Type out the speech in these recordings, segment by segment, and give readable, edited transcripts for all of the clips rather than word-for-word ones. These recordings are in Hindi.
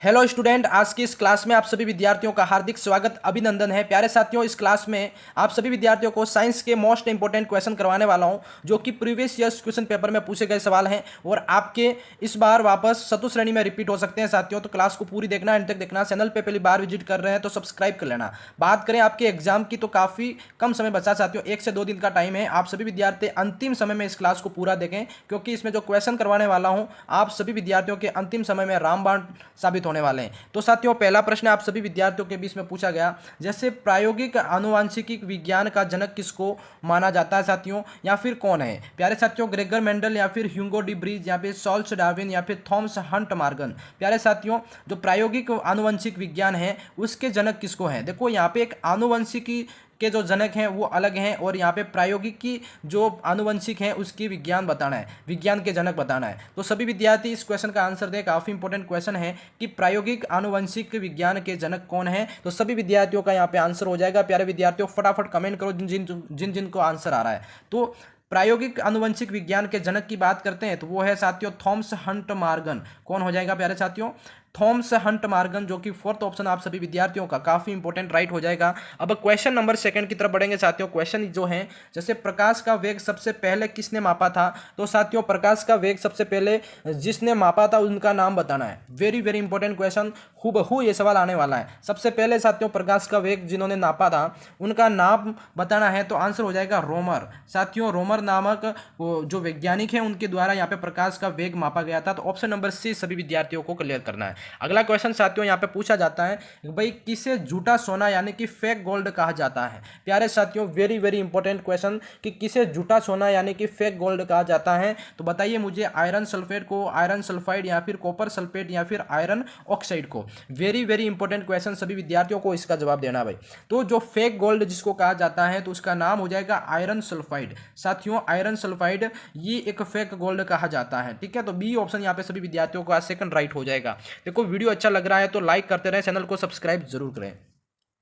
हेलो स्टूडेंट, आज की इस क्लास में आप सभी विद्यार्थियों का हार्दिक स्वागत अभिनंदन है। प्यारे साथियों, इस क्लास में आप सभी विद्यार्थियों को साइंस के मोस्ट इंपोर्टेंट क्वेश्चन करवाने वाला हूं, जो कि प्रीवियस ईयर्स क्वेश्चन पेपर में पूछे गए सवाल हैं और आपके इस बार वापस चतुश्रेणी में रिपीट हो सकते हैं। साथियों, तो क्लास को पूरी देखना, एंड तक देखना। चैनल पर पहली बार विजिट कर रहे हैं तो सब्सक्राइब कर लेना। बात करें आपके एग्जाम की तो काफ़ी कम समय बचा साथियों, 1 से 2 दिन का टाइम है। आप सभी विद्यार्थी अंतिम समय में इस क्लास को पूरा देखें, क्योंकि इसमें जो क्वेश्चन करवाने वाला हूं आप सभी विद्यार्थियों के अंतिम समय में रामबाण साबित होने वाले हैं। तो साथियों, पहला प्रश्न आप सभी विद्यार्थियों के बीच में पूछा गया, जैसे प्रायोगिक आनुवांशिकी विज्ञान का जनक किसको माना जाता है साथियों, या फिर कौन है। प्यारे साथियों, ग्रेगर मेंडल या फिर ह्यूगो डी ब्रीज या फिर चार्ल्स डार्विन या फिर थॉमस हंट मॉर्गन। प्यारे साथियों, जो प्रायोगिक आनुवंशिक विज्ञान है उसके जनक किसको है। देखो, यहाँ पे एक आनुवंशिकी के जो जनक हैं वो अलग हैं, और यहाँ पे प्रायोगिक की जो आनुवंशिक हैं उसकी विज्ञान बताना है, विज्ञान के जनक बताना है। तो सभी विद्यार्थी इस क्वेश्चन का आंसर दें। काफ़ी इंपॉर्टेंट क्वेश्चन है कि प्रायोगिक आनुवंशिक विज्ञान के जनक कौन है। तो सभी विद्यार्थियों का यहाँ पे आंसर हो जाएगा। प्यारे विद्यार्थियों, फटाफट कमेंट करो जिन जिन को आंसर आ रहा है। तो प्रायोगिक आनुवंशिक विज्ञान के जनक की बात करते हैं तो वो है साथियों थॉमस हंट मॉर्गन। कौन हो जाएगा प्यारे साथियों? थॉमस हंट मॉर्गन, जो कि फोर्थ ऑप्शन आप सभी विद्यार्थियों का काफी इंपॉर्टेंट राइट हो जाएगा। अब क्वेश्चन नंबर 2 की तरफ बढ़ेंगे साथियों। क्वेश्चन जो है, जैसे प्रकाश का वेग सबसे पहले किसने मापा था। तो साथियों, प्रकाश का वेग सबसे पहले जिसने मापा था उनका नाम बताना है। वेरी वेरी इंपॉर्टेंट क्वेश्चन, हूबहू ये सवाल आने वाला है। सबसे पहले साथियों प्रकाश का वेग जिन्होंने नापा था उनका नाम बताना है, तो आंसर हो जाएगा रोमर। साथियों, रोमर नामक जो वैज्ञानिक है उनके द्वारा यहाँ पे प्रकाश का वेग मापा गया था। तो ऑप्शन नंबर सी सभी विद्यार्थियों को क्लियर करना है। अगला क्वेश्चन साथियों यहाँ पे पूछा जाता है, भाई किसे झूठा सोना यानी कि फेक गोल्ड कहा जाता है। प्यारे साथियों, वेरी वेरी इंपॉर्टेंट क्वेश्चन कि किसे झूठा सोना यानी कि फेक गोल्ड कहा जाता है। तो बताइए मुझे, आयरन सल्फेट को, आयरन सल्फाइड या फिर कॉपर सल्फेट या फिर आयरन ऑक्साइड को। वेरी वेरी इंपॉर्टेंट क्वेश्चन, सभी विद्यार्थियों को इसका जवाब देना भाई। तो जो फेक गोल्ड जिसको कहा जाता है तो उसका नाम हो जाएगा आयरन सल्फाइड। साथियों, आयरन सल्फाइड ये एक फेक गोल्ड कहा जाता है। ठीक है, तो बी ऑप्शन यहाँ पे सभी विद्यार्थियों का सेकंड राइट हो जाएगा। देखो, वीडियो अच्छा लग रहा है तो लाइक करते रहें, चैनल को सब्सक्राइब जरूर करें।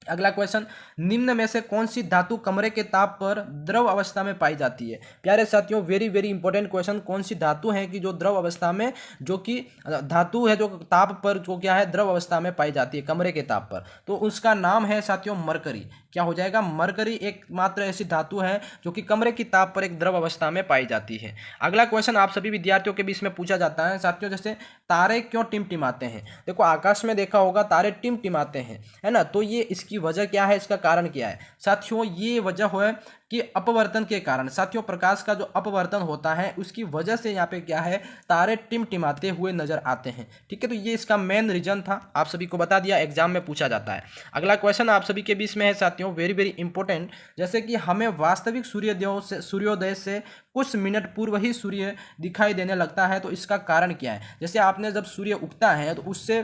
अगला क्वेश्चन, निम्न में से कौन सी धातु कमरे के ताप पर द्रव अवस्था में पाई जाती है। प्यारे साथियों, वेरी वेरी इंपॉर्टेंट क्वेश्चन, कौन सी धातु है कि जो द्रव अवस्था में, जो कि धातु है जो ताप पर जो क्या है द्रव अवस्था में पाई जाती है कमरे के ताप पर। तो उसका नाम है साथियों मरकरी। क्या हो जाएगा? मरकरी एकमात्र ऐसी धातु है जो कि कमरे की ताप पर एक द्रव अवस्था में पाई जाती है। अगला क्वेश्चन आप सभी विद्यार्थियों के बीच में पूछा जाता है साथियों, जैसे तारे क्यों टिमटिमाते हैं। देखो, आकाश में देखा होगा तारे टिमटिमाते हैं, है ना। तो ये इसकी वजह क्या है, इसका कारण क्या है साथियों? ये वजह है कि अपवर्तन के कारण। साथियों, प्रकाश का जो अपवर्तन होता है उसकी वजह से यहाँ पे क्या है, तारे टिमटिमाते हुए नजर आते हैं। ठीक है, तो ये इसका मेन रीजन था, आप सभी को बता दिया, एग्जाम में पूछा जाता है। अगला क्वेश्चन आप सभी के बीच में है साथियों, वेरी वेरी इंपॉर्टेंट, जैसे कि हमें वास्तविक सूर्योदय से कुछ मिनट पूर्व ही सूर्य दिखाई देने लगता है, तो इसका कारण क्या है। जैसे आपने जब सूर्य उगता है तो उससे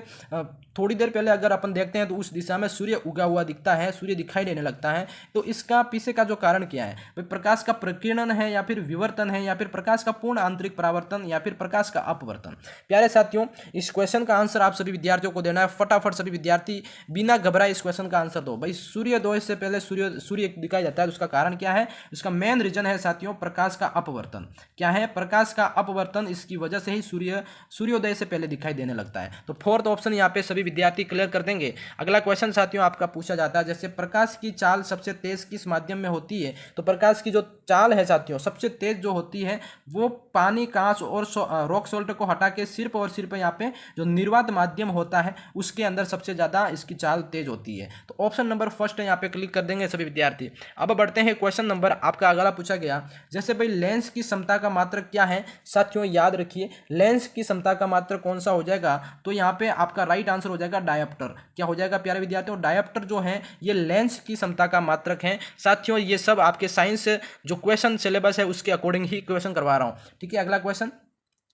थोड़ी देर पहले अगर अपन देखते हैं तो उस दिशा में सूर्य उगा हुआ दिखता है, सूर्य दिखाई देने लगता है। तो इसका पीछे का जो कारण क्या है, भाई प्रकाश का प्रकीर्णन है या फिर विवर्तन है या फिर प्रकाश का पूर्ण आंतरिक परावर्तन या फिर प्रकाश का अपवर्तन। प्यारे साथियों, इस क्वेश्चन का आंसर आप सभी विद्यार्थियों को देना है। फटाफट सभी विद्यार्थी बिना घबराए इस क्वेश्चन का आंसर दो। भाई, सूर्योदय से पहले सूर्य दिखाई जाता है, उसका कारण क्या है? इसका मेन रीजन है साथियों प्रकाश का अपवर्तन। क्या है? प्रकाश का अपवर्तन, इसकी वजह से ही सूर्योदय से पहले दिखाई देने लगता है। तो फोर्थ ऑप्शन यहाँ पे सभी विद्यार्थी क्लियर कर देंगे। अगला क्वेश्चन साथियों आपका पूछा जाता है, जैसे प्रकाश की चाल सबसे तेज किस माध्यम में होती है। तो प्रकाश की जो चाल है साथियों सबसे तेज जो होती है वो पानी, कांच और रॉक सोल्ट को हटा के सिर्फ यहाँ पे जो निर्वात माध्यम होता है उसके अंदर सबसे ज्यादा इसकी चाल तेज होती है। तो ऑप्शन नंबर फर्स्ट यहाँ पे क्लिक कर देंगे सभी विद्यार्थी। अब बढ़ते हैं क्वेश्चन नंबर आपका अगला पूछा गया, जैसे भाई लेंस की क्षमता का मात्रक क्या है। साथियों, याद रखिए, लेंस की क्षमता का मात्रक कौन सा हो जाएगा, तो यहाँ पे आपका राइट आंसर हो जाएगा डायोप्टर। क्या हो जाएगा प्यारे विद्यार्थियों? डायोप्टर जो है ये लेंस की क्षमता का मात्रक है। साथियों, ये सब आपके साइंस जो क्वेश्चन सिलेबस है उसके अकॉर्डिंग ही क्वेश्चन करवा रहा हूं। ठीक है, अगला क्वेश्चन,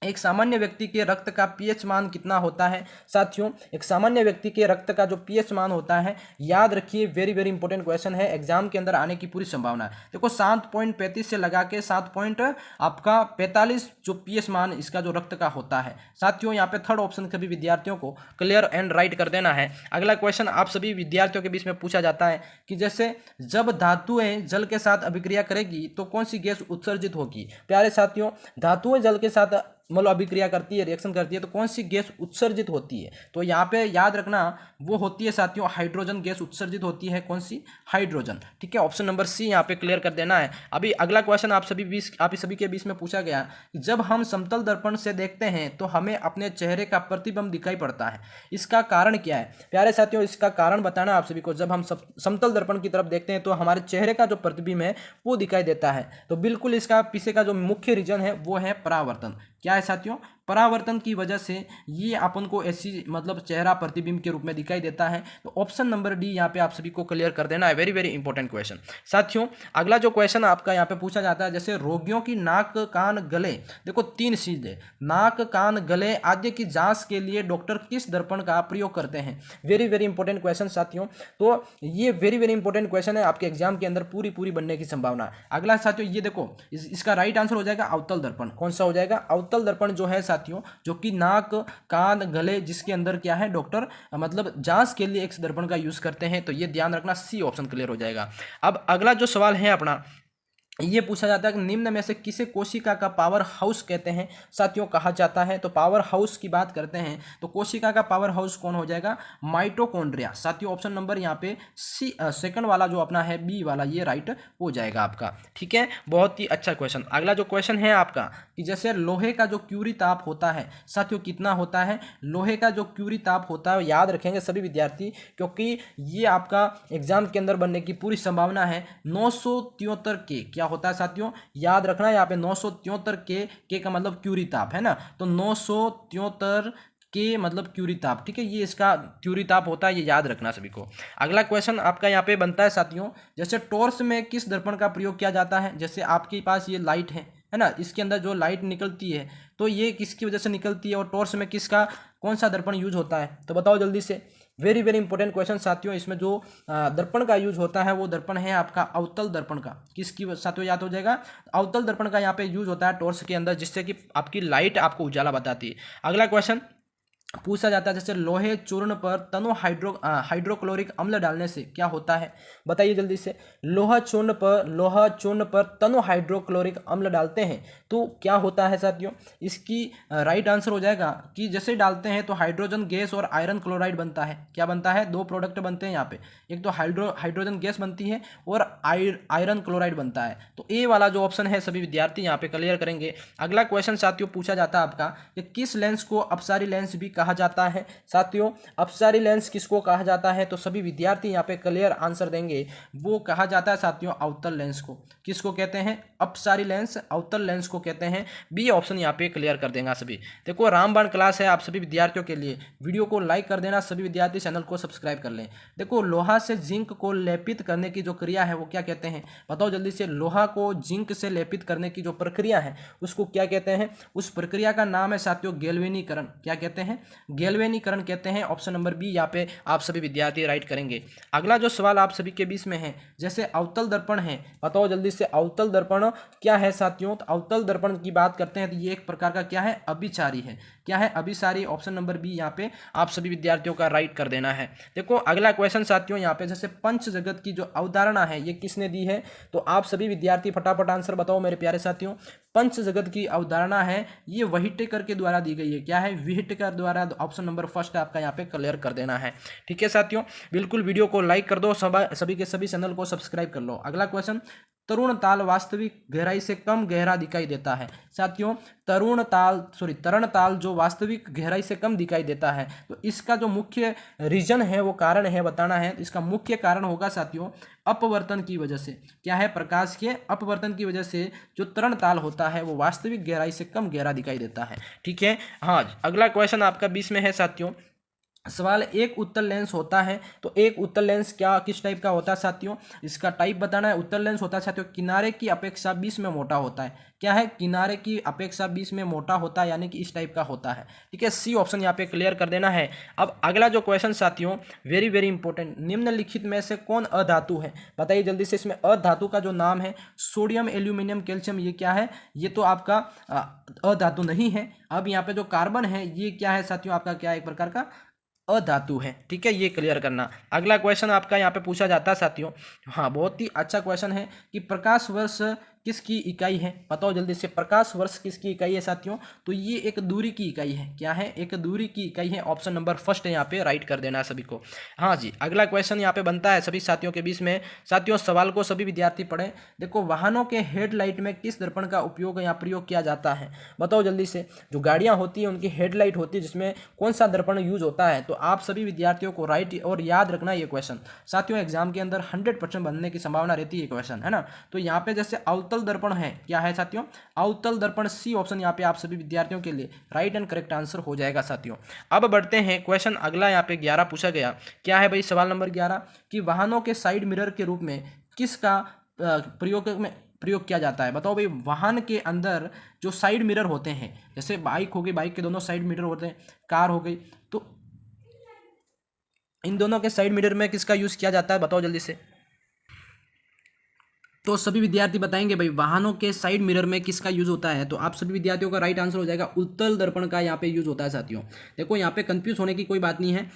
एक सामान्य व्यक्ति के रक्त का पीएच मान कितना होता है। साथियों, एक सामान्य व्यक्ति के रक्त का जो पीएच मान होता है, याद रखिए, वेरी वेरी इंपॉर्टेंट क्वेश्चन है, एग्जाम के अंदर आने की पूरी संभावना है। देखो, 7.35 से लगा के 7.45 जो पीएच मान इसका जो रक्त का होता है। साथियों, यहाँ पे थर्ड ऑप्शन सभी विद्यार्थियों को क्लियर एंड राइट कर देना है। अगला क्वेश्चन आप सभी विद्यार्थियों के बीच में पूछा जाता है कि जैसे जब धातुएं जल के साथ अभिक्रिया करेगी तो कौन सी गैस उत्सर्जित होगी। प्यारे साथियों, धातुएं जल के साथ मतलब अभिक्रिया करती है, रिएक्शन करती है, तो कौन सी गैस उत्सर्जित होती है? तो यहाँ पे याद रखना वो होती है साथियों हाइड्रोजन गैस उत्सर्जित होती है। कौन सी? हाइड्रोजन। ठीक है, ऑप्शन नंबर सी यहाँ पे क्लियर कर देना है। अभी अगला क्वेश्चन आप सभी के बीच में पूछा गया कि जब हम समतल दर्पण से देखते हैं तो हमें अपने चेहरे का प्रतिबिंब दिखाई पड़ता है, इसका कारण क्या है? प्यारे साथियों, इसका कारण बताना आप सभी को। जब हम समतल दर्पण की तरफ देखते हैं तो हमारे चेहरे का जो प्रतिबिंब है वो दिखाई देता है। तो बिल्कुल इसका पीछे का जो मुख्य रीजन है वो है परावर्तन। क्या है साथियों? परावर्तन की वजह से ये अपन को ऐसी मतलब चेहरा प्रतिबिंब के रूप में दिखाई देता है। तो ऑप्शन नंबर डी यहाँ पे आप सभी को क्लियर कर देना है। Very very important question. साथियों अगला जो क्वेश्चन आपका यहाँ पे पूछा जाता है, जैसे रोगियों की नाक कान गले, देखो 3 चीजें, नाक कान गले आदि की जांच के लिए डॉक्टर किस दर्पण का प्रयोग करते हैं? वेरी वेरी इंपॉर्टेंट क्वेश्चन साथियों। तो ये वेरी वेरी इंपॉर्टेंट क्वेश्चन है, आपके एग्जाम के अंदर पूरी बनने की संभावना है। अगला साथियों ये देखो, इसका राइट आंसर हो जाएगा अवतल दर्पण। कौन सा हो जाएगा? अवतल दर्पण जो है साथियों, जो कि नाक कान गले जिसके अंदर क्या है डॉक्टर मतलब जांच के लिए एक दर्पण का यूज करते हैं। तो ये ध्यान रखना, सी ऑप्शन क्लियर हो जाएगा। अब अगला जो सवाल है अपना, ये पूछा जाता है कि निम्न में से किसे कोशिका का पावर हाउस कहते हैं साथियों कहा जाता है? तो पावर हाउस की बात करते हैं तो कोशिका का पावर हाउस कौन हो जाएगा? माइटोकॉन्ड्रिया। साथियों ऑप्शन नंबर यहाँ पे सी सेकंड वाला जो अपना है बी वाला, ये राइट हो जाएगा आपका। ठीक है, बहुत ही अच्छा क्वेश्चन। अगला जो क्वेश्चन है आपका कि जैसे लोहे का जो क्यूरी ताप होता है साथियों, कितना होता है? लोहे का जो क्यूरी ताप होता है, याद रखेंगे सभी विद्यार्थी, क्योंकि ये आपका एग्जाम के अंदर बनने की पूरी संभावना है। 973 के क्या होता है साथियों? याद रखना यहाँ पे 973 के का मतलब क्यूरी ताप है ना, तो 973 के मतलब क्यूरी ताप। ठीक है, ये इसका क्यूरी ताप होता है, ये याद रखना सभी को। अगला क्वेश्चन आपका यहाँ पे बनता है साथियों, जैसे टॉर्च में किस दर्पण का प्रयोग किया जाता है? जैसे आपके पास ये लाइट है ना, इसके अंदर जो लाइट निकलती है तो ये किसकी वजह से निकलती है, और टॉर्च में किसका कौन सा दर्पण यूज होता है? तो बताओ जल्दी से। वेरी वेरी इंपॉर्टेंट क्वेश्चन साथियों। इसमें जो दर्पण का यूज होता है वो दर्पण है आपका अवतल दर्पण का। किसकी साथियों याद हो जाएगा? अवतल दर्पण का यहाँ पे यूज होता है टॉर्च के अंदर, जिससे कि आपकी लाइट आपको उजाला बताती है। अगला क्वेश्चन पूछा जाता है, जैसे लोहे चूर्ण पर तनु हाइड्रोक्लोरिक अम्ल डालने से क्या होता है? बताइए जल्दी से। लोहा चूर्ण पर तनु हाइड्रोक्लोरिक अम्ल डालते हैं तो क्या होता है साथियों? इसकी राइट आंसर हो जाएगा कि जैसे डालते हैं तो हाइड्रोजन गैस और आयरन क्लोराइड बनता है। क्या बनता है? 2 प्रोडक्ट बनते हैं यहाँ पे, एक तो हाइड्रोजन गैस बनती है और आयरन क्लोराइड बनता है। तो ए वाला जो ऑप्शन है सभी विद्यार्थी यहाँ पे क्लियर करेंगे। अगला क्वेश्चन साथियों पूछा जाता है आपका कि किस लेंस को अपसारी लेंस भी कहा जाता है? साथियों अपसारी लेंस किसको कहा जाता है? तो सभी विद्यार्थी यहाँ पे क्लियर आंसर देंगे। वो कहा जाता है साथियों अवतल लेंस को। किसको कहते हैं? अपसारी लेंस, अवतल लेंस को कहते हैं। बी ऑप्शन यहाँ पे क्लियर कर देगा सभी। देखो रामबाण क्लास है आप सभी विद्यार्थियों के लिए, वीडियो को लाइक कर देना, सभी विद्यार्थी चैनल को सब्सक्राइब कर लें। देखो लोहा से जिंक को लेपित करने की जो क्रिया है वो क्या कहते हैं? बताओ जल्दी से। लोहा को जिंक से लेपित करने की जो प्रक्रिया है उसको क्या कहते हैं? उस प्रक्रिया का नाम है साथियों गैल्वेनीकरण। क्या कहते हैं? गैल्वेनीकरण कहते हैं। ऑप्शन नंबर बी यहाँ पे आप सभी विद्यार्थी राइट करेंगे। अगला जो सवाल आप सभी के बीच में है, जैसे अवतल दर्पण है, बताओ जल्दी से अवतल दर्पण क्या है साथियों? तो अवतल दर्पण की बात करते हैं तो ये एक प्रकार का क्या है? अभिसारी है। क्या है? अभिसारी। ऑप्शन नंबर बी यहाँ पे आप सभी विद्यार्थियों का राइट कर देना है। देखो अगला क्वेश्चन साथियों यहाँ पे, जैसे पंच जगत की जो अवधारणा है ये किसने दी है? तो आप सभी विद्यार्थी फटाफट आंसर बताओ मेरे प्यारे साथियों। पंच जगत की अवधारणा है ये व्हिटेकर के द्वारा दी गई है। क्या है? व्हिटेकर द्वारा। ऑप्शन नंबर फर्स्ट आपका यहाँ पे क्लियर कर देना है। ठीक है साथियों, बिल्कुल वीडियो को लाइक कर दो, सभी के सभी चैनल को सब्सक्राइब कर लो। अगला क्वेश्चन, तरुण ताल वास्तविक गहराई से कम गहरा दिखाई देता है। साथियों तरण ताल जो वास्तविक गहराई से कम दिखाई देता है, तो इसका जो मुख्य रीजन है वो कारण है बताना है। इसका मुख्य कारण होगा साथियों अपवर्तन की वजह से। क्या है? प्रकाश के अपवर्तन की वजह से जो तरण ताल होता है वो वास्तविक गहराई से कम गहरा दिखाई देता है। ठीक है। हाँ, अगला क्वेश्चन आपका 20 में है साथियों। सवाल, एक उत्तल लेंस होता है तो एक उत्तल लेंस क्या किस टाइप का होता है साथियों? इसका टाइप बताना है। उत्तल लेंस होता है साथियों किनारे की अपेक्षा 20 में मोटा होता है। क्या है? किनारे की अपेक्षा 20 में मोटा होता है, यानी कि इस टाइप का होता है। ठीक है, सी ऑप्शन यहाँ पे क्लियर कर देना है। अब अगला जो क्वेश्चन साथियों वेरी वेरी इंपॉर्टेंट, निम्नलिखित में से कौन अधातु है? बताइए जल्दी से। इसमें अधातु का जो नाम है सोडियम, एल्यूमिनियम, कैल्शियम, ये क्या है? ये तो आपका अधातु नहीं है। अब यहाँ पे जो कार्बन है ये क्या है साथियों? आपका क्या एक प्रकार का अधातु है। ठीक है, ये क्लियर करना। अगला क्वेश्चन आपका यहाँ पे पूछा जाता है साथियों, हाँ बहुत ही अच्छा क्वेश्चन है कि प्रकाश वर्ष किसकी इकाई है? बताओ जल्दी से। प्रकाश वर्ष किसकी इकाई है साथियों? तो ये एक दूरी की इकाई है। क्या है? एक दूरी की इकाई है। ऑप्शन नंबर फर्स्ट यहाँ पे राइट कर देना है सभी को। हाँ जी, अगला क्वेश्चन यहाँ पे बनता है सभी साथियों के बीच में। साथियों सवाल को सभी विद्यार्थी पढ़ें। देखो, वाहनों के हेडलाइट में किस दर्पण का उपयोग या प्रयोग किया जाता है? बताओ जल्दी से। जो गाड़ियाँ होती हैं उनकी हेडलाइट होती है जिसमें कौन सा दर्पण यूज होता है? तो आप सभी विद्यार्थियों को राइट और याद रखना ये क्वेश्चन। साथियों एग्जाम के अंदर 100% बनने की संभावना रहती है क्वेश्चन, है ना। तो यहाँ पे जैसे अवतल दर्पण है, क्या है साथियों? अवतल दर्पण। सी ऑप्शन यहाँ पे आप सभी विद्यार्थियों के लिए राइट एंड करेक्ट आंसर हो जाएगा साथियों। अब बढ़ते हैं क्वेश्चन अगला। यहाँ पे 11 पूछा गया। क्या है भाई सवाल नंबर 11 कि वाहनों के साइड मिरर के रूप में किसका प्रयोग किया जाता है? बताओ भाई, वाहन के अंदर जो साइड मिरर होते हैं, जैसे बाइक हो गई, बाइक के दोनों साइड मिरर होते हैं, कार हो गई, तो इन दोनों के साइड मिरर में किसका यूज किया जाता है? बताओ जल्दी से। तो सभी विद्यार्थी बताएंगे भाई वाहनों के साइड मिरर में किसका यूज होता है। तो आप सभी विद्यार्थियों का राइट आंसर हो जाएगा उत्तल दर्पण का यहाँ पे यूज होता है साथियों। देखो यहाँ पे कंफ्यूज होने की कोई बात नहीं है।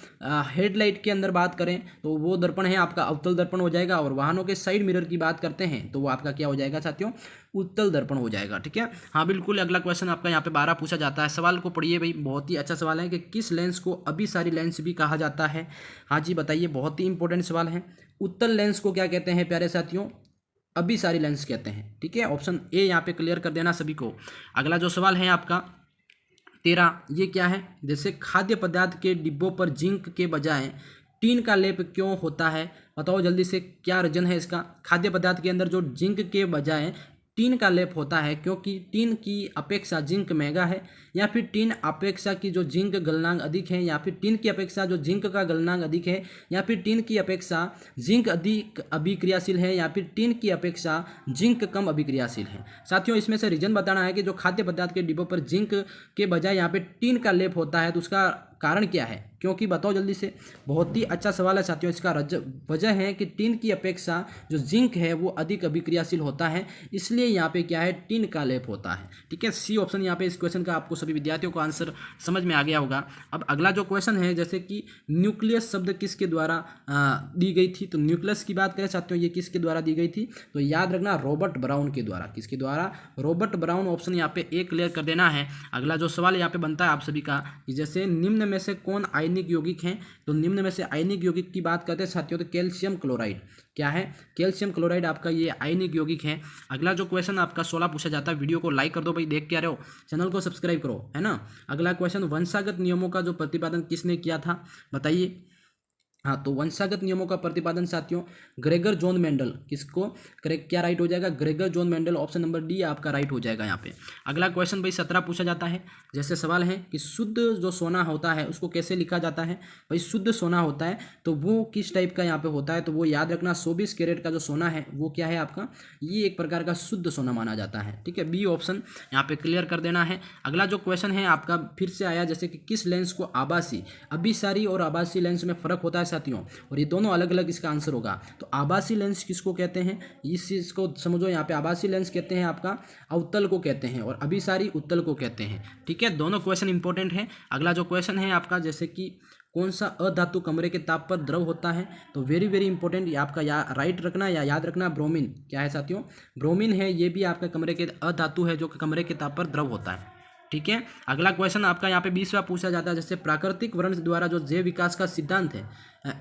हेडलाइट के अंदर बात करें तो वो दर्पण है आपका अवतल दर्पण हो जाएगा, और वाहनों के साइड मिरर की बात करते हैं तो वो आपका क्या हो जाएगा साथियों? उत्तल दर्पण हो जाएगा। ठीक है, हाँ बिल्कुल। अगला क्वेश्चन आपका यहाँ पे 12 पूछा जाता है। सवाल को पढ़िए भाई, बहुत ही अच्छा सवाल है कि किस लेंस को अभिसारी लेंस भी कहा जाता है? हाँ जी बताइए, बहुत ही इंपॉर्टेंट सवाल है। उत्तल लेंस को क्या कहते हैं प्यारे साथियों? अभिसारी लेंस कहते हैं। ठीक है, ऑप्शन ए यहाँ पे क्लियर कर देना सभी को। अगला जो सवाल है आपका 13, ये क्या है? जैसे खाद्य पदार्थ के डिब्बों पर जिंक के बजाय टीन का लेप क्यों होता है? बताओ जल्दी से, क्या रीजन है इसका? खाद्य पदार्थ के अंदर जो जिंक के बजाय टीन का लेप होता है, क्योंकि टीन की अपेक्षा जिंक महंगा है, या फिर टीन अपेक्षा की जो जिंक गलनांक अधिक है, या फिर टीन की अपेक्षा जो जिंक का गलनांक अधिक है, या फिर टीन की अपेक्षा जिंक अधिक अभिक्रियाशील है, या फिर टीन की अपेक्षा जिंक कम अभिक्रियाशील है? साथियों इसमें से रीजन बताना है कि जो खाद्य पदार्थ के डिब्बों पर जिंक के बजाय यहाँ पे टीन का लेप होता है, तो उसका कारण क्या है? क्योंकि बताओ जल्दी से। बहुत ही अच्छा सवाल है साथियों। इसका वजह है कि टीन की अपेक्षा जो जिंक है वो अधिक अभिक्रियाशील होता है, इसलिए यहाँ पे क्या है? टीन का लेप होता है। ठीक है, सी ऑप्शन यहाँ पे इस क्वेश्चन का आपको सभी विद्यार्थियों को आंसर समझ में आ गया होगा। अब अगला जो क्वेश्चन है, जैसे कि न्यूक्लियस शब्द किसके द्वारा दी गई थी? तो न्यूक्लियस की बात करें साथियों, ये किसके द्वारा दी गई थी? तो याद रखना, रॉबर्ट ब्राउन के द्वारा। किसके द्वारा? Robert brown. ऑप्शन यहाँ पे ए क्लियर कर देना है। अगला जो सवाल यहाँ पे बनता है आप सभी का, जैसे निम्न में से कौन आयनिक यौगिक हैं? तो निम्न में से आयनिक यौगिक की बात करते हैं साथियों, तो कैल्शियम क्लोराइड। क्या है? कैल्शियम क्लोराइड आपका ये आयनिक यौगिक है। अगला जो क्वेश्चन आपका 16 पूछा जाता है। वीडियो को लाइक कर दो भाई, देख के आ रहे हो, चैनल को सब्सक्राइब करो, है ना। अगला क्वेश्चन, वंशागत नियमों का जो प्रतिपादन किसने किया था? बताइए। हाँ, तो वंशागत नियमों का प्रतिपादन साथियों ग्रेगर जॉन मेंडल। किसको? क्या राइट हो जाएगा? Gregor John Mendel. Option number D आपका राइट हो जाएगा यहाँ पे। अगला क्वेश्चन भाई 17 पूछा जाता है। जैसे सवाल है कि शुद्ध जो सोना होता है उसको कैसे लिखा जाता है? भाई शुद्ध सोना होता है तो वो किस टाइप का यहाँ पे होता है? तो वो याद रखना, 24 कैरेट का जो सोना है वो क्या है आपका? ये एक प्रकार का शुद्ध सोना माना जाता है। ठीक है, बी ऑप्शन यहाँ पे क्लियर कर देना है। अगला जो क्वेश्चन है आपका फिर से आया, जैसे कि किस लेंस को आभासी, अभिसारी और आभासी लेंस में फर्क होता है साथियों, और ये दोनों अलग अलग इसका आंसर होगा। तो आभासी लेंस किसको कहते हैं? इस चीज को समझो। यहाँ पे आभासी लेंस कहते हैं आपका अवतल को कहते हैं, और अभिसारी उत्तल को कहते हैं। ठीक है, दोनों क्वेश्चन इंपॉर्टेंट है। अगला जो क्वेश्चन है आपका, जैसे कि कौन सा अधातु कमरे के ताप पर द्रव होता है? तो वेरी वेरी इंपॉर्टेंट, ये आपका राइट रखना या याद रखना, ब्रोमीन। क्या है साथियों? ब्रोमीन है। ये भी आपका कमरे के अधातु है जो कमरे के ताप पर द्रव होता है। ठीक है, अगला क्वेश्चन आपका यहाँ पे 20वां पूछा जाता है। जैसे प्राकृतिक वर्ण द्वारा जो जैव विकास का सिद्धांत है,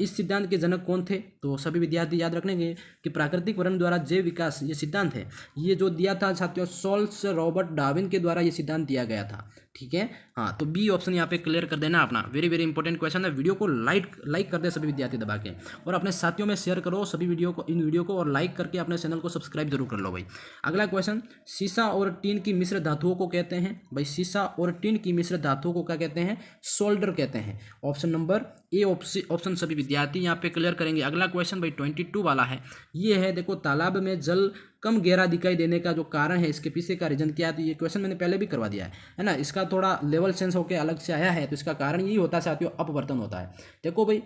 इस सिद्धांत के जनक कौन थे? तो सभी विद्यार्थी याद रखनेंगे कि प्राकृतिक वर्ण द्वारा जैव विकास ये सिद्धांत है, ये जो दिया था साथियों सॉल्स रॉबर्ट डार्विन के द्वारा ये सिद्धांत दिया गया था। ठीक है, हाँ, तो बी ऑप्शन यहाँ पे क्लियर कर देना अपना। वेरी वेरी इंपॉर्टेंट क्वेश्चन है। वीडियो को लाइक कर दे सभी विद्यार्थी दबा के, और अपने साथियों में शेयर करो सभी इन वीडियो को, और लाइक करके अपने चैनल को सब्सक्राइब जरूर कर लो भाई। अगला क्वेश्चन, सीसा और टीन की मिश्र धातुओं को कहते हैं? भाई सीसा और टीन की मिश्र धातुओं को क्या कहते हैं? सोल्डर कहते हैं। ऑप्शन नंबर ए ऑप्शन सभी विद्यार्थी यहाँ पे क्लियर करेंगे। अगला क्वेश्चन भाई 22 वाला है। ये है, देखो तालाब में जल कम गहरा दिखाई देने का जो कारण है, इसके पीछे का रीजन क्या है? तो ये क्वेश्चन मैंने पहले भी करवा दिया है ना। इसका थोड़ा लेवल चेंज होकर अलग से आया है, तो इसका कारण यही होता है साथियों, अपवर्तन होता है। देखो भाई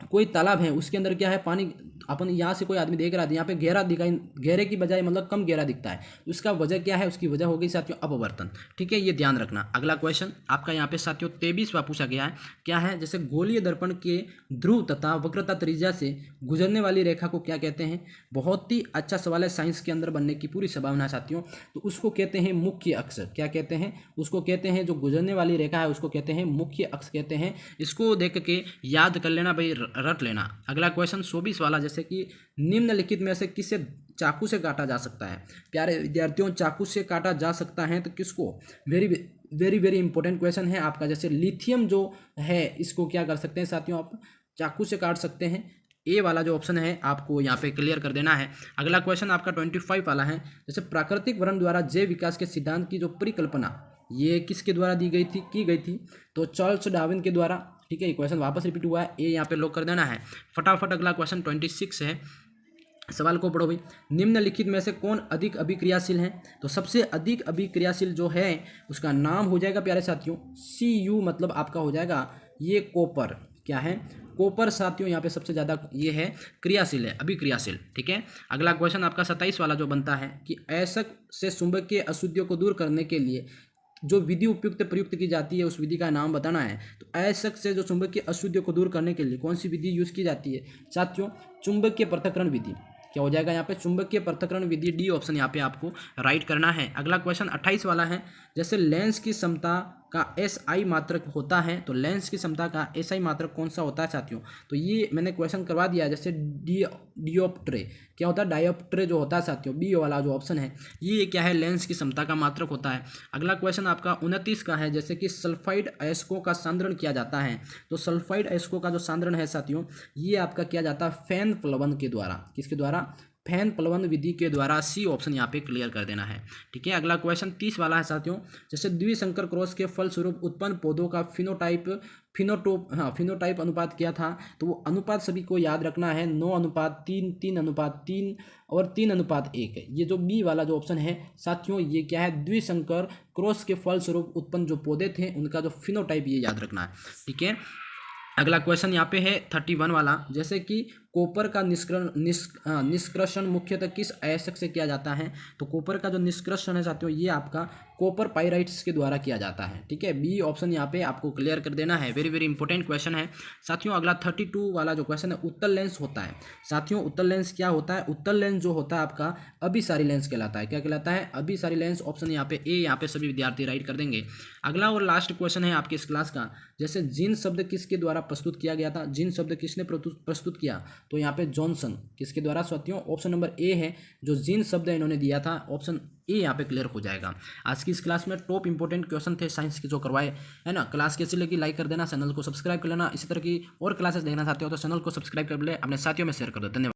कोई तालाब है, उसके अंदर क्या है, पानी अपन यहाँ से कोई आदमी देख रहा था, यहाँ पे गहरा दिखाई, गहरे की बजाय मतलब कम गहरा दिखता है, तो उसका वजह क्या है, उसकी वजह हो गई साथियों अपवर्तन। ठीक है, ये ध्यान रखना। अगला क्वेश्चन आपका यहाँ पे साथियों 23वां पूछा गया है, क्या है, जैसे गोलीय दर्पण के ध्रुव तथा वक्रता त्रिज्या से गुजरने वाली रेखा को क्या कहते हैं। बहुत ही अच्छा सवाल है, साइंस के अंदर बनने की पूरी संभावना है साथियों। तो उसको कहते हैं मुख्य अक्ष। क्या कहते हैं, उसको कहते हैं, जो गुजरने वाली रेखा है उसको कहते हैं मुख्य अक्ष कहते हैं। इसको देख के याद कर लेना भाई, रट लेना। अगला क्वेश्चन 24 वाला, जैसे कि निम्नलिखित में से किसे चाकू से काटा जा सकता है। प्यारे विद्यार्थियों, चाकू से काटा जा सकता है तो किसको, very very very important question है आपका। जैसे लिथियम जो है, इसको क्या कर सकते हैं साथियों, आप चाकू से काट सकते हैं। ए वाला जो ऑप्शन है आपको यहाँ पे क्लियर कर देना है। अगला क्वेश्चन आपका 25 वाला है, जैसे प्राकृतिक वर्ण द्वारा जैव विकास के सिद्धांत की जो परिकल्पना, ये किसके द्वारा दी गई थी, की गई थी, तो चार्ल्स डार्विन के द्वारा। ठीक है, ये क्वेश्चन वापस रिपीट हुआ है, ए यहाँ पे लॉक कर देना है फटाफट। अगला क्वेश्चन 26 है, सवाल को पढ़ो भाई। निम्नलिखित में से कौन अधिक अभिक्रियाशील है, तो सबसे अधिक अभिक्रियाशील जो है उसका नाम हो जाएगा प्यारे साथियों Cu, मतलब आपका हो जाएगा ये कॉपर। क्या है, कॉपर साथियों यहाँ पे सबसे ज़्यादा ये है क्रियाशील है, अभिक्रियाशील। ठीक है, अगला क्वेश्चन आपका 27 वाला जो बनता है कि अयस्क से चुंबकीय अशुद्धियों को दूर करने के लिए जो विधि उपयुक्त प्रयुक्त की जाती है, उस विधि का नाम बताना है। तो अयस्क से जो चुंबकीय अशुद्धियों को दूर करने के लिए कौन सी विधि यूज की जाती है साथियों, चुंबकीय पृथक्करण विधि। क्या हो जाएगा यहाँ पे, चुंबकीय पृथक्करण विधि, डी ऑप्शन यहाँ पे आपको राइट करना है। अगला क्वेश्चन 28 वाला है, जैसे लेंस की क्षमता का SI मात्रक होता है, तो लेंस की क्षमता का SI मात्रक कौन सा होता है साथियों, तो ये मैंने क्वेश्चन करवा दिया। जैसे डियोप्ट्रे, क्या होता है, डायोप्ट्रे जो होता है साथियों, बी वाला जो ऑप्शन है, ये क्या है, लेंस की क्षमता का मात्रक होता है। अगला क्वेश्चन आपका 29 का है, जैसे कि सल्फाइड अयस्कों का सांद्रण किया जाता है, तो सल्फाइड अयस्कों का जो सांद्रण है साथियों, ये आपका किया जाता है फैन प्लवन के द्वारा। किसके द्वारा, फैन प्लवन विधि के द्वारा। सी ऑप्शन यहाँ पे क्लियर कर देना है। ठीक है, अगला क्वेश्चन 30 वाला है साथियों, जैसे द्विसंकर क्रॉस के फलस्वरूप उत्पन्न पौधों का फिनोटाइप अनुपात क्या था, तो वो अनुपात सभी को याद रखना है, 9:3, 3:3 और 3:1 है। ये जो बी वाला जो ऑप्शन है साथियों, ये क्या है, द्विसंकर क्रॉस के फलस्वरूप उत्पन्न जो पौधे थे उनका जो फिनोटाइप, ये याद रखना है। ठीक है, अगला क्वेश्चन यहाँ पे है 31 वाला, जैसे कि कॉपर का निष्कर्षण मुख्यतः किस अयस्क से किया जाता है, तो कॉपर का जो निष्कर्षण है साथियों, ये आपका कॉपर पाइराइट्स के द्वारा किया जाता है। ठीक है, बी ऑप्शन यहाँ पे आपको क्लियर कर देना है, वेरी वेरी इंपॉर्टेंट क्वेश्चन है साथियों। अगला 32 वाला जो क्वेश्चन है, उत्तल लेंस होता है साथियों, उत्तल लेंस क्या होता है, उत्तल लेंस जो होता है आपका अभिसारी लेंस कहलाता है। क्या कहलाता है, अभिसारी लेंस। ऑप्शन यहाँ पे ए, यहाँ पे सभी विद्यार्थी राइट कर देंगे। अगला और लास्ट क्वेश्चन है आपके इस क्लास का, जैसे जिन शब्द किसके द्वारा प्रस्तुत किया गया था, जिन शब्द किसने प्रस्तुत किया, तो यहाँ पे जॉनसन, किसके द्वारा साथियों, ऑप्शन नंबर ए है, जो जिन शब्द इन्होंने दिया था, ऑप्शन ए यहाँ पे क्लियर हो जाएगा। आज की इस क्लास में टॉप इंपोर्टेंट क्वेश्चन थे साइंस के जो करवाए है ना। क्लास कैसी लगी लाइक कर देना, चैनल को सब्सक्राइब कर लेना। इसी तरह की और क्लासेस देखना चाहते हो तो चैनल को सब्सक्राइब कर ले, अपने साथियों में शेयर कर दो। धन्यवाद।